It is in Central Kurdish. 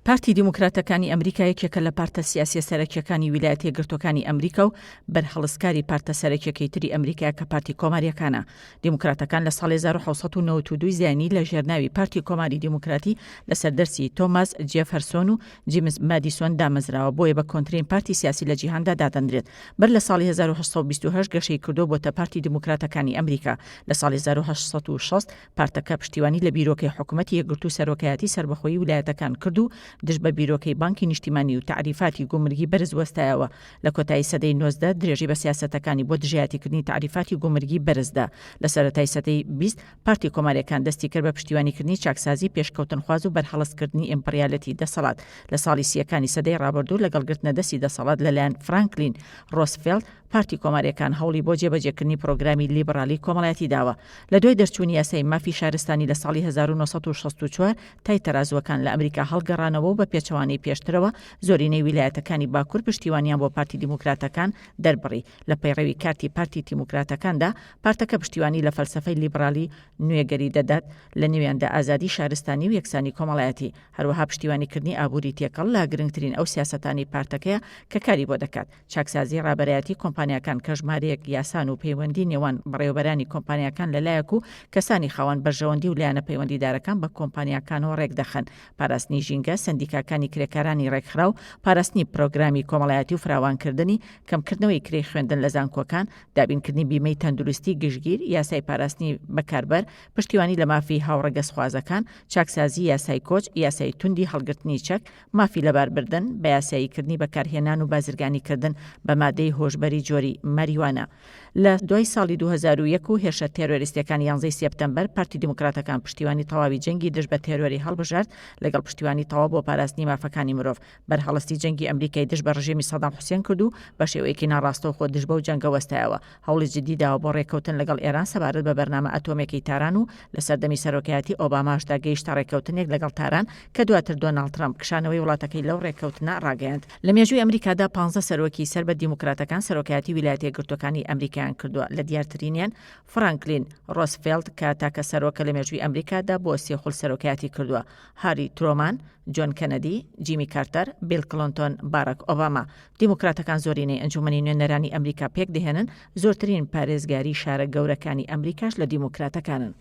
پارتی دیموکراتەکانی ئەمریکا یەکێکە لە پارتە سیاسی سەرەکیەکانی ویلایەتە یەکگرتووەکانی ئەمریکا و بەرهەڵسکاری پارتە سەرەکیەکەی تری ئەمریکا کە پارتی کۆماریەکانە. دیموکراتەکان لە ساڵی 1992 زیانی لە ژێرناوی پارتی کۆماری دیموکراتی لەسەر دەرسی تۆماس جێفەرسۆن و جیمز مادیسۆن دامەزراوە، بۆیە بە کۆنترین پارتی سیاسی لە جیهاندا دادەنرێت. بەر لە ساڵی 1928 گەشەی کردو بۆتە پارتی دیموکراتەکانی ئەمریکا. لە ساڵی 1960 پارتەکە پشتیوانی لە بیرۆکەی حکوومەتی یەکگرتوو سەرۆکایەتی سربەخۆیی ویلایەتەکان کردو، دژ بە بیرۆکەی بانکی نیشتیمانی و تعریفاتی گومرگی بەرز وەستایەوە. لە کۆتایی سەدەی 19 درێژی بە سیاسەتەکانی بۆ دژایەتیکردنی تعریفاتی گومرگی بەرزدا. لە سەرەتای سەدەی 20 پارتی کۆماریەکان دەستی کرد بە پشتیوانیکردنی چاکسازی، پێشکەوتنخواز و بەرهەڵسکردنی ئیمپریالەتی دەسەڵات. لە ساڵی سیەکانی سەدەی ڕابردوو لەگەڵ گرتنە دەستی دەسەڵات لەلایەن فرانکلین ڕۆزفێلت، پارتی کۆماریەکان هەوڵی بۆ جێبەجێکردنی پرۆگرامی لیبرالی کۆمەڵایەتی داوە. لە دوای دەرچوونی یاسای مافی شارستانی لە ساڵی 1964 تای تەرازوەکان لە ئەمریکا هەڵگەڕانەوە و بە پێچەوانەی پێشترەوە زۆرینەی ویلایەتەکانی باکوور پشتیوانیان بۆ پارتی دیموکراتەکان دەربڕی. لە پەیڕەوی کارتی پارتی دیموکراتەکاندا پارتەکە پشتیوانی لە فەلسەفەی لیبرالی نوێگەری دەدات، لە نێویاندا ئازادی شارستانی و یەکسانی کۆمەڵایەتی. هەروەها پشتیوانیکردنی ئابووری تێکەڵ لە گرنگترین ئەو سیاسەتانی پارتەکەیە کە کاری بۆ دەکات. چاکسازی ڕابەرایەتی کۆمپانیاکان کە ژمارەیەک یاسان و پەیوەندی نێوان بەڕێوەبەرانی کۆمپانیاکان لەلایەک و کەسانی خاوەن بەرژەوەندی و لایەنە پەیوەندیدارەکان بە کۆمپانیاکانەوە ڕێک دەخەن. پاراستنی ژینگە، سندیکاکانی کرێکارانی ڕێکخراو، پاراستنی پرۆگرامی کۆمەڵایەتی و فراوانکردنی، کەمکردنەوەی کرێی خوێندن لە زانکۆکان، دابینکردنی بیمەی تەندروستی گشتگیر، یاسای پاراستنی بەکاربەر، پشتیوانی لە مافی هاوڕەگەزخوازەکان، چاکسازی یاسای کۆچ، یاسای توندی هەڵگرتنی چەک، مافی لەباربردن، بە یاساییکردنی بەکارهێنان و بازرگانیکردن بە مادەی هۆشبەری جۆری ماریوانە. لە دوای ساڵی 2001 و هێرشە تێرۆریستەکانی 11 سێپتەمبەر پارتی دیموکراتەکان پشتیوانی تەواوی جەنگی دژ بە تێرۆری هەڵبژارد لەگەڵ پشتیوانی تەواو بۆ پاراستنی مافەکانی مرۆڤ. بەرهەڵستی جەنگی ئەمریکای دژ بە ڕژێمی سەدام حوسێن کرد و بە شێوەیەکی ناڕاستەوخۆ دژ بەو جەنگە وەستایەوە. هەوڵی جددی داوە بۆ ڕێککەوتن لەگەڵ ئێران سەبارەت بە بەرنامە ئەتۆمێکی تاران و لە سەردەمی سەرۆکایەتی ئۆباماشدا گەیشتە ڕێککەوتنێک لەگەڵ تاران کە دواتر دۆناڵد ترامپ کشانەوەی وڵاتەکەی لەو ڕێککەوتنە ڕاگەیاند. لە مێژووی ئەمریکادا 15 سەرۆکی سەر بە دیموکراتەکان سەرۆکایەتی ویلایەتە یەکگرتووەکانی ئەمریکایان کردووە. لە دیارترینیان فرانکلین ڕۆزفێلت کە تاکە سەرۆکە لە مێژووی ئەمریکادا بۆ سێخول سەرۆکایەتی کردووە. هاری ترۆمان، جۆن کەنەدی، جیمی کارتەر، بیل کلۆنتۆن، باراک ئۆباما. دیموکراتەکان زۆرینەی ئەنجومەنی نوێنەرانی ئەمریکا پێک دەهێنن زۆرترین پارێزگاری شارە گەورەکانی ئەمریکاش لە دیموکراتەکانن.